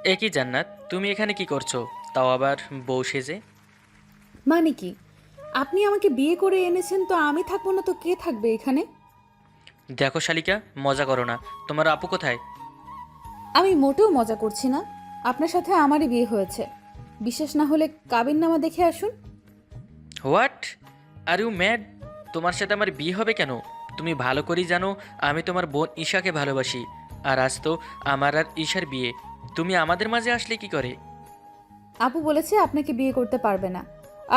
একই জান্নাত, তুমি এখানে কি করছো? তাও আবার বউ সেজে? মানে কি? আপনি আমাকে বিয়ে করে এনেছেন, তো আমি থাকবো না তো কে থাকবে এখানে? দেখো শালিকা, মজা করো না। তোমার আপু কোথায়? আমি মোটেও মজা করছি না। আপনার সাথে আমারই বিয়ে হয়েছে। বিশেষ না হলে কাবিননামা দেখে আসুন। What, are you mad? তোমার সাথে আমার বিয়ে হবে কেন? তুমি ভালো করেই জানো আমি তোমার বোন ঈশাকে ভালোবাসি। আর আজ তো আমার আর ঈশার বিয়ে, তুমি আমাদের মাঝে আসলে কি করে? আপু বলেছে আপনাকে বিয়ে করতে পারবে না।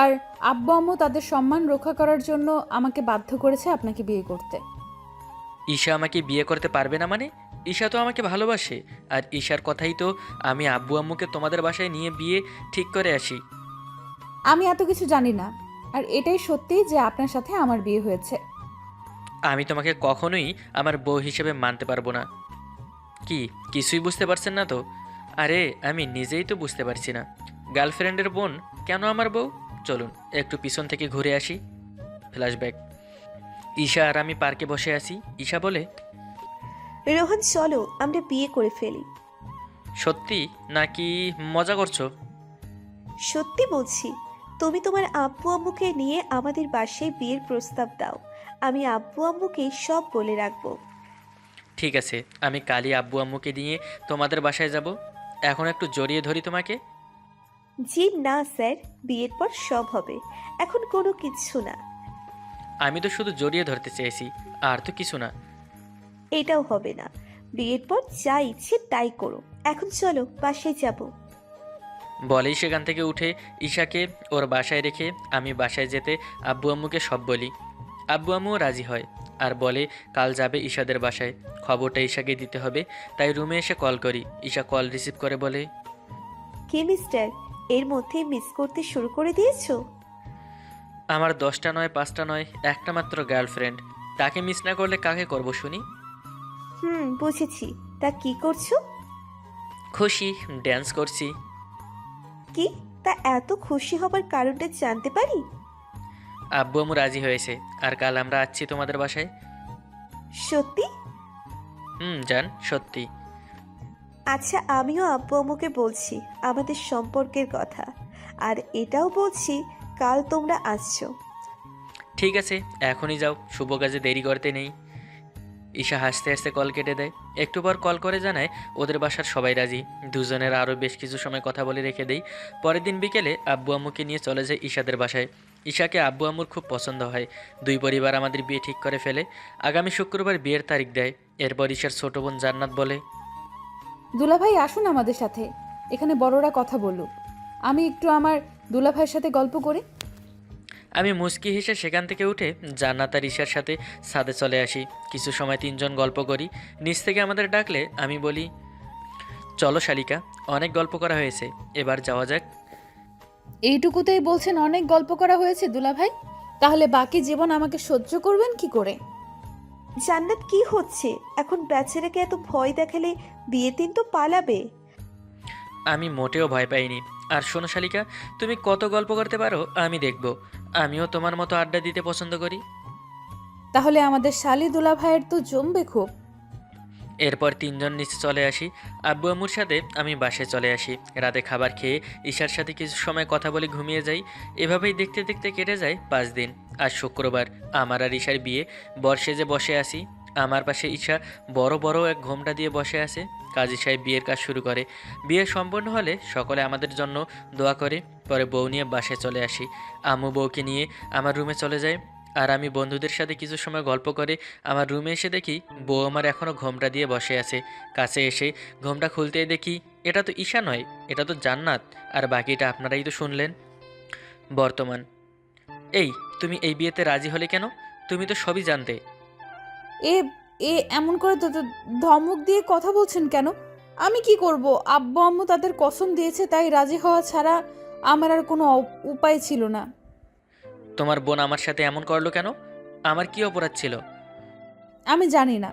আর আব্বু আম্মু তাদের সম্মান রক্ষা করার জন্য আমাকে বাধ্য করেছে আপনাকে বিয়ে করতে। ঈশা আমাকে বিয়ে করতে পারবে না মানে? ঈশা তো আমাকে ভালোবাসে। আর ঈশার কথাই তো আমি আব্বু আম্মুকে তোমাদের বাসায় নিয়ে বিয়ে ঠিক করে আসি। আমি এত কিছু জানি না। আর এটাই সত্যি যে আপনার সাথে আমার বিয়ে হয়েছে। আমি তোমাকে কখনোই আমার বউ হিসেবে মানতে পারবো না। কি, কিছুই বুঝতে পারছেন না তো? আরে আমি নিজেই তো বুঝতে পারছি না। গার্লফ্রেন্ডের বোন কেন আমার বউ? চলুন একটু পিছন থেকে ঘুরে আসি। ফ্ল্যাশব্যাক। ঈশা আর আমি পার্কে বসে আছি। ঈশা বলে, রোহন চলো আমরা বিয়ে করে ফেলি। সত্যি নাকি মজা করছো? সত্যি বলছি। তুমি তোমার আব্বু আম্মুকে নিয়ে আমাদের বাসায় বিয়ের প্রস্তাব দাও। আমি আব্বু আম্মুকে সব বলে রাখবো। ঠিক আছে, আমি কালই আব্বু আম্মুকে নিয়ে তোমাদের বাসায় যাব। এখন একটু জড়িয়ে ধরি তোমাকে। জি না স্যার, বিয়ের পর সব হবে, এখন কোনো কিচ্ছু না। আমি তো শুধু জড়িয়ে ধরতে চেয়েছি, আর তো কিছু না। এটাও হবে না। বিয়ের পর যা ইচ্ছে তাই করো। এখন চলো বাসায় যাব। বলেই সেখান থেকে উঠে ঈশাকে ওর বাসায় রেখে আমি বাসায় যেতে আব্বু আম্মুকে সব বলি। আব্বু আম্মুও রাজি হয় আর বলে কাল যাবে ঈশাদের বাসায়। খবরটা ঈশাকে দিতে হবে, তাই রুমে এসে কল করি। ঈশা কল রিসিভ করে বলে, কে মিস্টার, এর মধ্যে মিস করতে শুরু করে দিয়েছো? আমার 10টা নয় 5টা নয়, একটা মাত্র গার্লফ্রেন্ড। তাকে মিস না করলে কাকে করব শুনি? বুঝেছি। তা কি করছো? খুশি, ড্যান্স করছি। কি? তা এত খুশি হবার কারণটা জানতে পারি? আব্বু আম্মু রাজি হয়েছে, আর কাল আমরা আসছি তোমাদের বাসায়। সত্যি? জান, সত্যি। আচ্ছা, আমিও আব্বু আম্মুকে বলছি আমাদের সম্পর্কের কথা। আর এটাও বলছি কাল তোমরা আসছো। ঠিক আছে, এখনই যাও, শুভ কাজে দেরি করতে নেই। ঈশা হাসতে হাসতে কল কেটে দেয়। একটু পর কল করে জানায় ওদের বাসার সবাই রাজি। দুজনের আরও বেশ কিছু সময় কথা বলে রেখে দেই। পরের দিন বিকেলে আব্বু আম্মুকে নিয়ে চলে যায় ঈশাদের বাসায়। ঈশাকে আব্বু আম্মুর খুব পছন্দ হয়। দুই পরিবার আমাদের বিয়ে ঠিক করে ফেলে। আগামী শুক্রবার বিয়ের তারিখ দেয়। এরপর ঈশার ছোট বোন জান্নাত বলে, দুলাভাই আসুন আমাদের সাথে, এখানে বড়রা কথা বলুক। আমি একটু আমার দুলাভাইয়ের সাথে গল্প করি। আমি মুচকি হেসে সেখান থেকে উঠে জান্নাত আর ঈশার সাথে ছাদে চলে আসি। কিছু সময় তিনজন গল্প করি। নিচ থেকে আমাদের ডাকলে আমি বলি, চলো শালিকা, অনেক গল্প করা হয়েছে, এবার যাওয়া যাক। এইটুকুতেই বলছেন অনেক গল্প করা হয়েছে দুলাভাই? তাহলে বাকি জীবন আমাকে সহ্য করবেন কি করে? জান্নাত, কি হচ্ছে এখন? বেচারাকে এত ভয় দেখালে বিয়ের দিন তো পালাবে। আমি মোটেও ভয় পাইনি। আর শোনো শালিকা, তুমি কত গল্প করতে পারো আমি দেখব। আমিও তোমার মতো আড্ডা দিতে পছন্দ করি। তাহলে আমাদের শালি দুলাভাইয়ের তো জমবে খুব। এরপর তিনজন নিচে চলে আসি। আব্বু আম্মুর সাথে আমি বাসায় চলে আসি। রাতে খাবার খেয়ে ঈশার সাথে কিছু সময় কথা বলে ঘুমিয়ে যাই। এভাবেই দেখতে দেখতে কেটে যায় 5 দিন। আজ শুক্রবার, আমার আর ঈশার বিয়ে। বর সেজে বসে আসি। আমার পাশে ঈশা বড় বড় এক ঘোমটা দিয়ে বসে আছে। কাজী সাহেব বিয়ের কাজ শুরু করে। বিয়ে সম্পন্ন হলে সকলে আমাদের জন্য দোয়া করে। পরে বউ নিয়ে বাসায় চলে আসি। আম্মু বউকে নিয়ে আমার রুমে চলে যায়। আর আমি বন্ধুদের সাথে কিছু সময় গল্প করে আমার রুমে এসে দেখি বউ আমার এখনও ঘোমটা দিয়ে বসে আছে। কাছে এসে ঘোমটা খুলতেই দেখি এটা তো ঈশা নয়, এটা তো জান্নাত। আর বাকিটা আপনারাই তো শুনলেন। বর্তমান। এই, তুমি এই বিয়েতে রাজি হলে কেন? তুমি তো সবই জানতে। এ এ এমন করে ধমক দিয়ে কথা বলছেন কেন? আমি কি করব? আব্বু আম্মু তাদের কসম দিয়েছে, তাই রাজি হওয়া ছাড়া আমার আর কোনো উপায় ছিল না। তোমার বোন আমার সাথে এমন করলো কেন? আমার কি অপরাধ ছিল? আমি জানি না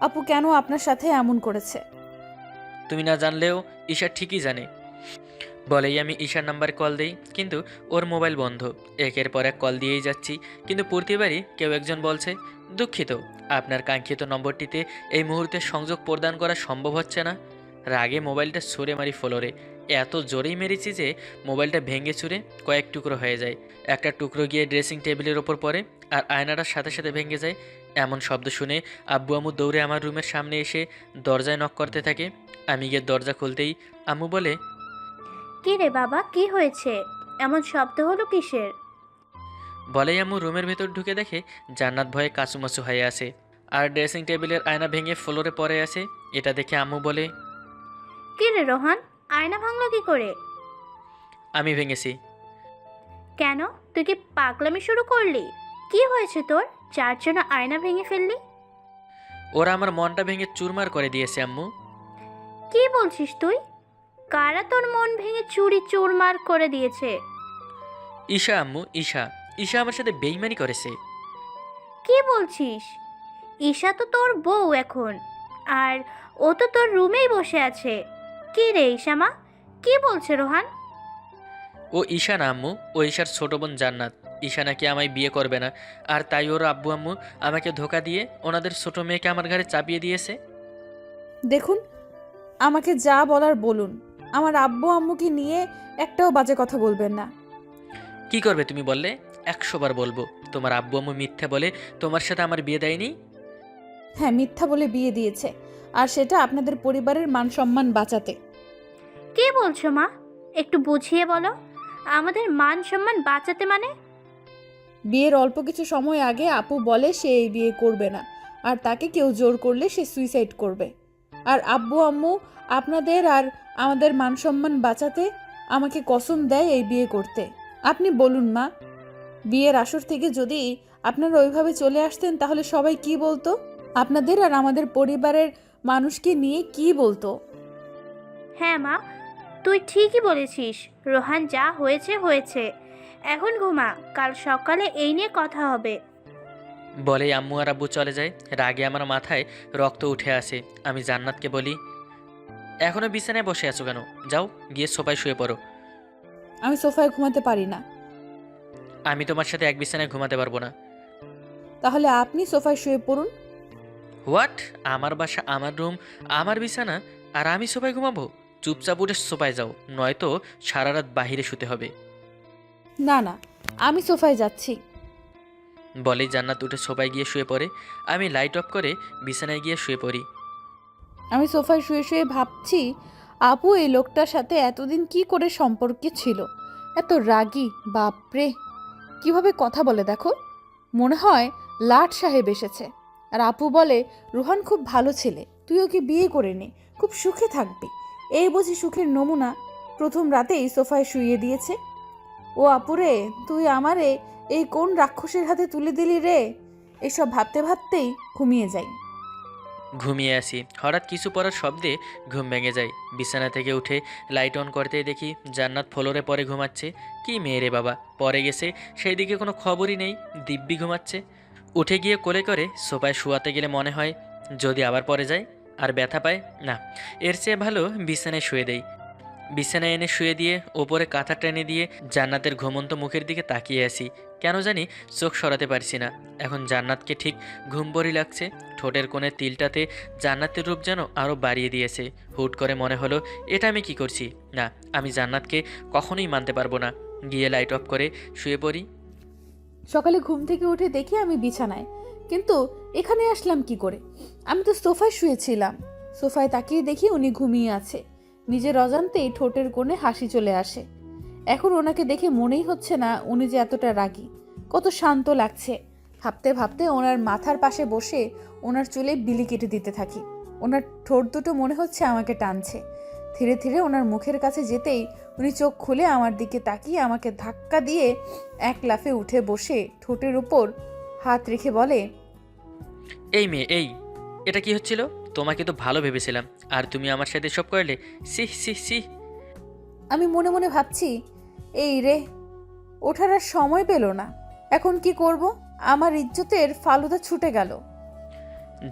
আপু কেন আপনার সাথে এমন করেছে। তুমি না জানলেও ঈশা ঠিকই জানে। বলেই আমি ঈশার নাম্বারে কল দিই, কিন্তু ওর মোবাইল বন্ধ। একের পর এক কল দিয়েই যাচ্ছি, কিন্তু প্রতিবারই কেউ একজন বলছে, দুঃখিত, আপনার কাঙ্ক্ষিত নম্বরটিতে এই মুহূর্তে সংযোগ প্রদান করা সম্ভব হচ্ছে না। রাগে মোবাইলটা ছুঁড়ে মারি ফ্লোরে। এত জোরেই মেরেছি যে মোবাইলটা ভেঙে চুরে কয়েক টুকরো হয়ে যায়। একটা টুকরো গিয়ে ড্রেসিং টেবিলের ওপর পড়ে আর আয়নাটার সাথে সাথে ভেঙে যায়। এমন শব্দ শুনে আব্বু আম্মু দৌড়ে আমার রুমের সামনে এসে দরজায় নক করতে থাকে। আমি গিয়ে দরজা খুলতেই আম্মু বলে, কি রে বাবা, কি হয়েছে? এমন শব্দ হলো কিসের? বলেই আম্মু রুমের ভেতর ঢুকে দেখে জান্নাত ভয়ে কাচুমাচু হয়ে আছে আর ড্রেসিং টেবিলের আয়না ভেঙে ফ্লোরে পড়ে আছে। এটা দেখে আম্মু বলে, কি রে রোহান, আয়না ভাঙলো কি করে? আমি ভেঙেছি। কেন, তুই কি পাগলামি শুরু করলি? কি হয়েছে তোর, যার জন্য আয়না ভেঙে ফেললি? ওরা আমার মনটা ভেঙে চুরমার করে দিয়েছে আম্মু। কি বলছিস তুই? কারা তোর মন ভেঙে চুরি চুরমার করে দিয়েছে? ঈশা আম্মু, ঈশা। ঈশা আমার সাথে বেইমানি করেছে। কি বলছিস? ঈশা তো তোর বউ এখন, আর ও তো তোর রুমেই বসে আছে। কি রে ঈশামা, কি বলছে রোহান? ও ঈশা না আম্মু, ও ঈশার ছোট বোন জান্নাত। ঈশা নাকি আমায় বিয়ে করবে না, আর তাই ওর আব্বু আম্মু আমাকে ধোকা দিয়ে ওনাদের ছোট মেয়েকে আমার ঘরে চাপিয়ে দিয়েছে। দেখুন, আমাকে যা বলার বলুন, আমার আব্বু আম্মুকে নিয়ে একটাও বাজে কথা বলবেন না। কি করবে তুমি বললে? 100 বার বলবো। তোমার আব্বু আম্মু মিথ্যা বলে তোমার সাথে আমার বিয়ে দেয়নি। হ্যাঁ, মিথ্যা বলে বিয়ে দিয়েছে, আর সেটা আপনাদের পরিবারের মান সম্মান বাঁচাতে। কি বলছো মা, একটু বুঝিয়ে বলো। আমাদের মান সম্মান বাঁচাতে মানে? বিয়ের অল্প কিছু সময় আগে আপু বলে সে এই বিয়ে করবে না, আর তাকে কেউ জোর করলে সে সুইসাইড করবে। আর আব্বু আম্মু আপনাদের আর আমাদের মান সম্মান বাঁচাতে আমাকে কসম দেয় এই বিয়ে করতে। আপনি বলুন মা, বিয়ের আসর থেকে যদি আপনারা ওইভাবে চলে আসতেন তাহলে সবাই কি বলতো? আপনাদের আর আমাদের পরিবারের মানুষকে নিয়ে কি বলতো? হ্যাঁ মা, তুই ঠিকই বলেছিস। রোহান, যা হয়েছে হয়েছে, এখন ঘুমা, কাল সকালে এই নিয়ে কথা হবে। বলেই আম্মু আর আব্বু চলে যায়। রাগে আমার মাথায় রক্ত উঠে আসে। আমি জান্নাতকে বলি, এখনো বিছানায় বসে আছো কেন? যাও গিয়ে সোফায় শুয়ে পড়ো। আমি সোফায় ঘুমাতে পারি না। আমি তোমার সাথে এক বিছানায় ঘুমাতে পারবো না। তাহলে আপনি সোফায় শুয়ে পড়ুন। হোয়াট? আমার বাসা, আমার রুম, আমার বিছানা, আর আমি সোফায় ঘুমাবো? চুপচাপ উঠে সোফায় যাও, নয়তো সারা রাত বাহিরে শুতে হবে। না না, আমি সোফায় যাচ্ছি। বলেই জান্নাত উঠে সোফায় গিয়ে শুয়ে পড়ে। আমি লাইট অফ করে বিছানায় গিয়ে শুয়ে পড়ি। আমি সোফায় শুয়ে শুয়ে ভাবছি, আপু এই লোকটার সাথে এতদিন কি করে সম্পর্কে ছিল। এত রাগী, বাপরে, কিভাবে কথা বলে দেখো। মনে হয় লাট সাহেব এসেছে। আর আপু বলে, রোহান খুব ভালো ছেলে, তুই ওকে বিয়ে করে নে, খুব সুখে থাকবি। এই বুঝি সুখের নমুনা, প্রথম রাতেই সোফায় শুইয়ে দিয়েছে। ও আপুরে, তুই আমারে এই কোন রাক্ষসের হাতে তুলে দিলি রে? এসব ভাবতে ভাবতেই ঘুমিয়ে যাই। ঘুমিয়ে আসি, হঠাৎ কিছু পড়ার শব্দে ঘুম ভেঙে যায়। বিছানা থেকে উঠে লাইট অন করতেই দেখি জান্নাত ফ্লোরে পরে ঘুমাচ্ছে। কি মেয়ে রে বাবা, পরে গেছে সেই দিকে কোনো খবরই নেই, দিব্যি ঘুমাচ্ছে। উঠে গিয়ে কোলে করে সোফায় শোয়াতে গেলে মনে হয় যদি আবার পরে যায় আর ব্যথা পায়, না, এর চেয়ে ভালো বিছানায় শুয়ে দেই। বিছানায় এনে শুয়ে দিয়ে ওপরে কাঁথা টেনে দিয়ে জান্নাতের ঘুমন্ত মুখের দিকে তাকিয়ে আসি। কেন জানি চোখ সরাতে পারছি না। এখন জান্নাতকে ঠিক ঘুমবড়ি লাগছে। ঠোঁটের কোণে তিলটাতে জান্নাতের রূপ যেন আরও বাড়িয়ে দিয়েছে। হুট করে মনে হলো, এটা আমি কি করছি? না, আমি জান্নাতকে কখনোই মানতে পারবো না। গিয়ে লাইট অফ করে শুয়ে পড়ি। সকালে ঘুম থেকে উঠে দেখি আমি বিছানায়, কিন্তু এখানে আসলাম কি করে? আমি তো সোফায় শুয়েছিলাম। সোফায় তাকিয়ে দেখি উনি ঘুমিয়ে আছে। নিজের অজান্তেই ঠোঁটের কোণে হাসি চলে আসে। এখন ওনাকে দেখে মনেই হচ্ছে না উনি যে এতটা রাগী। কত শান্ত লাগছে। ভাবতে ভাবতে ওনার মাথার পাশে বসে ওনার চুলে বিলি কেটে দিতে থাকি। ওনার ঠোঁট দুটো মনে হচ্ছে আমাকে টানছে। ধীরে ধীরে ওনার মুখের কাছে যেতেই উনি চোখ খুলে আমার দিকে তাকিয়ে আমাকে ধাক্কা দিয়ে এক লাফে উঠে বসে ঠোঁটের উপর হাত রেখে বলে, এই মেয়ে, এই, এটা কি হচ্ছিল? তোমাকে তো ভালো ভেবেছিলাম, আর তুমি আমার সাথে সব করলে। সি সি সি। আমি মনে মনে ভাবছি, এই রে, ওঠার আর সময় পেল না। এখন কি করব? আমার ইজ্জতের ফালুদা ছুটে গেল।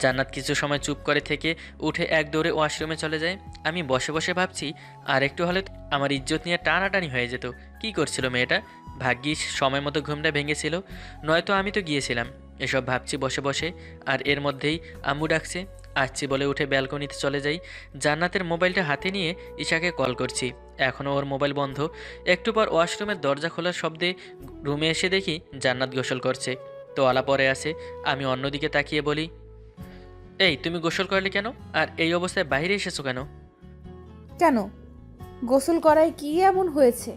জান্নাত কিছু সময় চুপ করে থেকে উঠে এক দৌড়ে ওয়াশরুমে চলে যায়। আমি বসে বসে ভাবছি, আর একটু হলে তো আমার ইজ্জত নিয়ে টানাটানি হয়ে যেত। কি করছিল মেয়েটা? ভাগ্যিস সময় মতো ঘুমটা ভেঙেছিল, নয়তো আমি তো গিয়েছিলাম। এসব ভাবছি বসে বসে, আর এর মধ্যেই আম্মু ডাকছে। আসছি বলে উঠে ব্যালকনিতে চলে যাই। জান্নাতের মোবাইলটা হাতে নিয়ে ঈশাকে কল করছি। এখনও ওর মোবাইল বন্ধ। একটু পর ওয়াশরুমের দরজা খোলার শব্দে রুমে এসে দেখি জান্নাত গোসল করছে। তোয়ালা পরে আছে। আমি অন্যদিকে তাকিয়ে বলি, এই তুমি গোসল করলে কেন? আর এই অবস্থায় বাইরে এসেছো কেন? কেন? গোসল করায় কি এমন হয়েছে?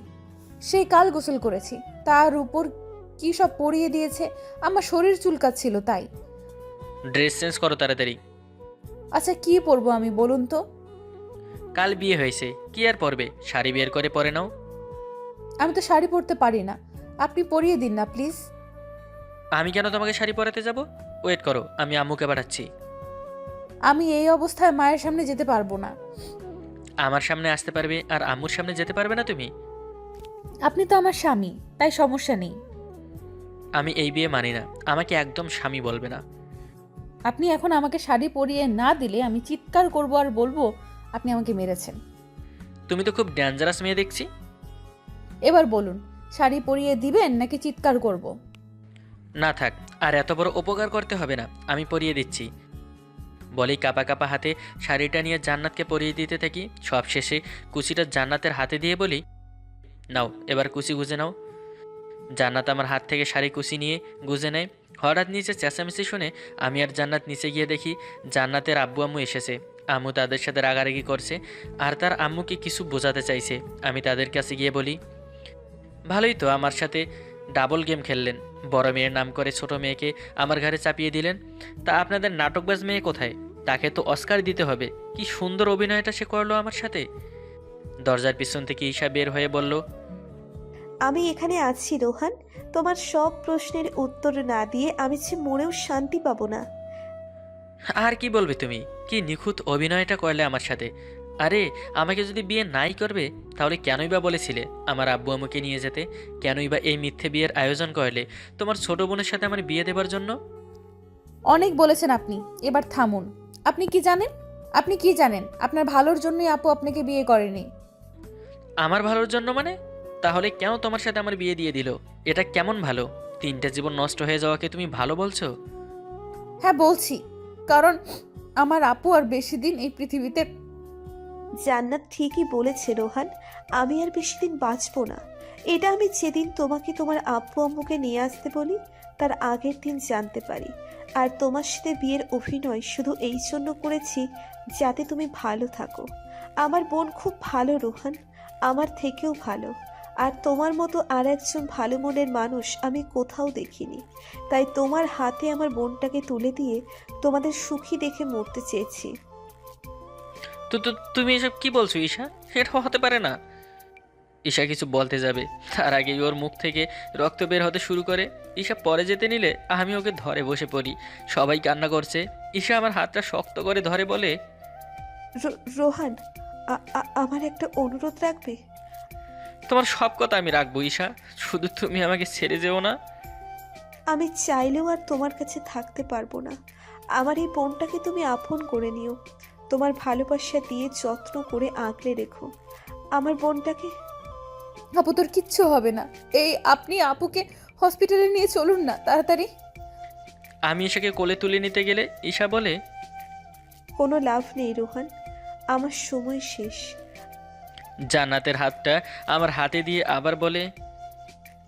সেই কাল গোসল করেছি, তার উপর কি সব পরিয়ে দিয়েছে, আমার শরীর চুলকাচ্ছিল তাই। ড্রেস চেঞ্জ করো তাড়াতাড়ি। আচ্ছা কি পরবো আমি বলুন তো? কাল বিয়ে হয়েছে, কি আর পরবে? শাড়ি বের করে পরে নাও। আমি তো শাড়ি পরতে পারি না, আপনি পরিয়ে দিন না প্লিজ। আমি কেন তোমাকে শাড়ি পরাতে যাব? ওয়েট করো, আমি আম্মুকে পাঠাচ্ছি। আমি এই অবস্থায় মায়ের সামনে যেতে পারবো না। আমার সামনে আসতে পারবে আর আম্মুর সামনে যেতে পারবে না তুমি? আপনি তো আমার স্বামী, তাই সমস্যা নেই। আমি এই বিয়ে মানি না, আমাকে একদম স্বামী বলবে না। আপনি এখন আমাকে শাড়ি পরিয়ে না দিলে আমি চিৎকার করব আর বলবো আপনি আমাকে মেরেছেন। তুমি তো খুব ডেঞ্জারাস মেয়ে দেখছি। এবার বলুন, শাড়ি পরিয়ে দিবেন নাকি চিৎকার করব? না থাক, আর এত বড় উপকার করতে হবে না, আমি পরিয়ে দিচ্ছি। বলেই কাপা কাপা হাতে শাড়িটা নিয়ে জান্নাতকে পরিয়ে দিতে থাকি। সব শেষে কুচিটা জান্নাতের হাতে দিয়ে বলি, নাও এবার কুচি গুজে নাও। জান্নাত আমার হাত থেকে শাড়ি কুচি নিয়ে গুজে নেয়। হঠাৎ নিচে চেঁচামেচি শুনে আমি আর জান্নাত নিচে গিয়ে দেখি জান্নাতের আব্বু আম্মু এসেছে। আম্মু তাদের সাথে রাগারাগি করছে আর তার আম্মুকে কিছু বোঝাতে চাইছে। আমি তাদের কাছে গিয়ে বলি, ভালোই তো, আমার সাথে ডাবল গেম খেললেন, বড় মেয়ের নাম করে ছোট মেয়েকে আমার ঘরে চাপিয়ে দিলেন। তা আপনাদের নাটকবাজ মেয়ে কোথায়? তাকে তো অস্কার দিতে হবে, কি সুন্দর অভিনয়টা সে করলো আমার সাথে। দরজার পিছন থেকে ঈশা বের হয়ে বলল, আমি এখানে আছি রোহান, তোমার সব প্রশ্নের উত্তর না দিয়ে আমি যে মনেও শান্তি পাবো না। আর কি বলবে তুমি? কি নিখুঁত অভিনয়টা করলে আমার সাথে। আরে আমাকে যদি বিয়ে নাই করবে তাহলে কেনই বা বলেছিলে আমার আব্বু আম্মুকে নিয়ে যেতে? কেনই বা এই মিথ্যে বিয়ের আয়োজন করলে তোমার ছোট বোনের সাথে আমার বিয়ে দেবার জন্য? অনেক বলেছেন আপনি, এবার থামুন। আপনি কি জানেন? আপনি কি জানেন আপনার ভালোর জন্যই আপু আপনাকে বিয়ে করেনি। আমার ভালোর জন্য মানে? তাহলে কেন তোমার সাথে আমার বিয়ে দিয়ে দিল? এটা কেমন ভালো? 3টা জীবন নষ্ট হয়ে যাওয়াকে তুমি ভালো বলছো? হ্যাঁ বলছি, কারণ আমার আপু আর বেশি দিন এই পৃথিবীতে। জান্নাত ঠিকই বলেছে রোহান, আমি আর বেশি দিন বাঁচবো না। এটা আমি যেদিন তোমাকে তোমার আব্বু আম্মুকে নিয়ে আসতে বলি তার আগের দিন জানতে পারি। আর তোমার সাথে বিয়ের অভিনয় শুধু এই জন্য করেছি যাতে তুমি ভালো থাকো। আমার বোন খুব ভালো রোহান, আমার থেকেও ভালো। আর তোমার মতো আর একজন ভালো মনের মানুষ আমি কোথাও দেখিনি। তাই তোমার হাতে আমার বোনটাকে তুলে দিয়ে তোমাদের সুখী দেখে মরতে চেয়েছি। তো তুমি এসব কি বলছো ঈশা? এটা হতে পারে না। ঈশা কিছু বলতে যাবে, তার আগেই ওর মুখ থেকে রক্ত বের হতে শুরু করে। ঈশা পরে যেতে নিলে আমি ওকে ধরে বসে পড়ি। সবাই কান্না করছে। ঈশা আমার হাতটা শক্ত করে ধরে বলে, রোহান, আমার একটা অনুরোধ রাখবে? তোমার সব কথা আমি রাখবো ঈশা, শুধু তুমি আমাকে ছেড়ে যেও না। আমি চাইলেও আর তোমার কাছে থাকতে পারবো না। আমার এই বোনটাকে তুমি আপন করে নিও, তোমার ভালোবাসা দিয়ে যত্ন করে আগলে রেখো আমার বোনটাকে। আপু তোর কিচ্ছু হবে না, এই আপনি আপুকে হসপিটালে নিয়ে চলুন না তাড়াতাড়ি। আমি ঈশাকে কোলে তুলে নিতে গেলে ঈশা বলে, কোনো লাভ নেই রোহান, আমার সময় শেষ। জান্নাতের হাতটা আমার হাতে দিয়ে আবার বলে,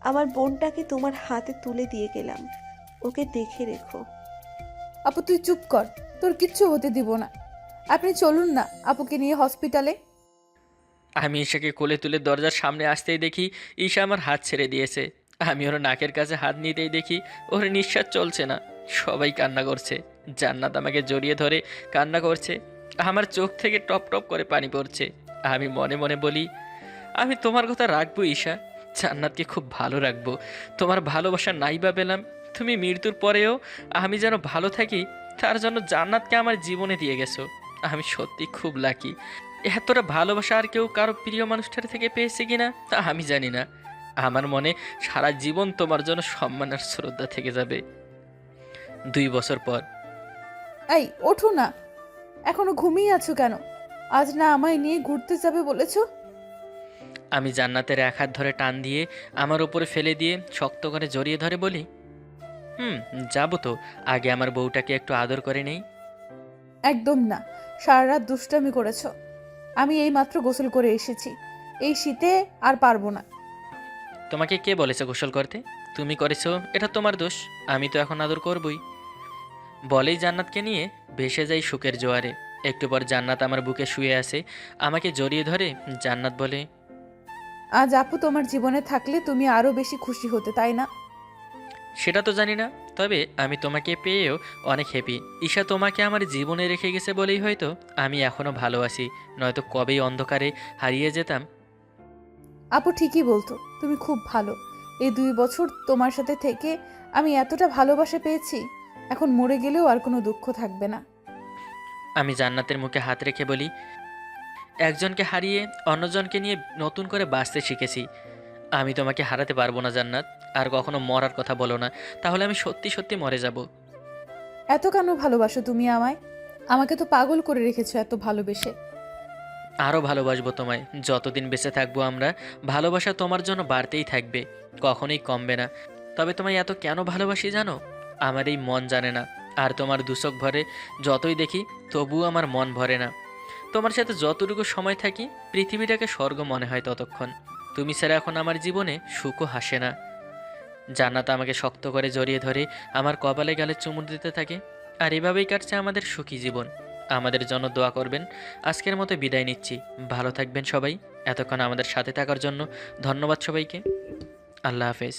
আমার বোনটাকে তোমার হাতে তুলে দিয়ে গেলাম, ওকে দেখে রেখো। আপু তুই চুপ কর, তোর কিচ্ছু হতে দিব না। আপনি চলুন না আপুকে নিয়ে হসপিটালে। আমি ঈশাকে কোলে তুলে দরজার সামনে আসতেই দেখি ঈশা আমার হাত ছেড়ে দিয়েছে। আমি ওর নাকের কাছে হাত নিতেই দেখি ওর নিঃশ্বাস চলছে না। সবাই কান্না করছে। জান্নাত আমাকে জড়িয়ে ধরে কান্না করছে। আমার চোখ থেকে টপ টপ করে পানি পড়ছে। আমি মনে মনে বলি, আমি তোমার কথা রাখবো ঈশা, জান্নাতকে খুব ভালো রাখবো। তোমার ভালোবাসা নাই বা পেলাম, তুমি মৃত্যুর পরেও আমি যেন ভালো থাকি তার জন্য জান্নাতকে আমার জীবনে দিয়ে গেছো। আমি সত্যি খুব লাকি। এতটা ভালোবাসা আর কেউ কারো প্রিয় মানুষটার থেকে পেয়েছে কিনা তা আমি জানি না। আমার মনে সারা জীবন তোমার জন্য সম্মান আর শ্রদ্ধা থেকে যাবে। 2 বছর পর। এই ওঠো না, এখনো ঘুমিয়ে আছো কেন? আজ না আমায় নিয়ে ঘুরতে যাবে বলেছো? আমি জান্নাতের এক হাত ধরে টান দিয়ে আমার উপরে ফেলে দিয়ে শক্ত করে জড়িয়ে ধরে বলি, যাবো তো, আগে আমার বউটাকে একটু আদর করে নেই। একদম না, সারা রাত দুষ্টামি করেছো। আমি এইমাত্র গোসল করে এসেছি, এই শীতে আর পারবো না। তোমাকে কে বলেছে গোসল করতে? তুমি করেছো, এটা তোমার দোষ। আমি তো এখন আদর করবই। বলেই জান্নাতকে নিয়ে ভেসে যাই সুখের জোয়ারে। একটু পর জান্নাত আমার বুকে শুয়ে আছে, আমাকে জড়িয়ে ধরে জান্নাত বলে, আজ আপু তোমার জীবনে থাকলে তুমি আরো বেশি খুশি হতে, তাই না? সেটা তো জানি না, তবে আমি তোমাকে পেয়েও অনেক হ্যাপি। ঈশা তোমাকে আমার জীবনে রেখে গেছে বলেই হয়তো আমি এখনও ভালো আছি, নয়তো কবেই অন্ধকারে হারিয়ে যেতাম। আপু ঠিকই বলতো, তুমি খুব ভালো। এই 2 বছর তোমার সাথে থেকে আমি এতটা ভালোবাসা পেয়েছি, এখন মরে গেলেও আর কোনো দুঃখ থাকবে না। আমি জান্নাতের মুখে হাত রেখে বলি, একজনকে হারিয়ে অন্যজনকে নিয়ে নতুন করে বাঁচতে শিখেছি। আমি তোমাকে হারাতে পারবো না জান্নাত। আর কখনো মরার কথা বলো না, তাহলে আমি সত্যি সত্যি মরে যাব। এত কেন ভালোবাসো তুমি আমায়? আমাকে তো পাগল করে রেখেছো এত ভালোবেসে। আরও ভালোবাসবো তোমায়, যতদিন বেঁচে থাকবো আমরা। ভালোবাসা তোমার জন্য বাড়তেই থাকবে, কখনোই কমবে না। তবে তোমায় এত কেন ভালোবাসি জানো? আমার এই মন জানে না। আর তোমার দুচোখ ভরে যতই দেখি, তবুও আমার মন ভরে না। তোমার সাথে যতটুকু সময় থাকি, পৃথিবীটাকে স্বর্গ মনে হয় ততক্ষণ। তুমি ছাড়া এখন আমার জীবনে সুখও হাসে না। জান্নাত আমাকে শক্ত করে জড়িয়ে ধরে আমার কপালে গালে চুমু দিতে থাকে। আর এভাবেই কাটছে আমাদের সুখী জীবন। আমাদের জন্য দোয়া করবেন। আজকের মতো বিদায় নিচ্ছি। ভালো থাকবেন সবাই। এতক্ষণ আমাদের সাথে থাকার জন্য ধন্যবাদ সবাইকে। আল্লাহ হাফেজ।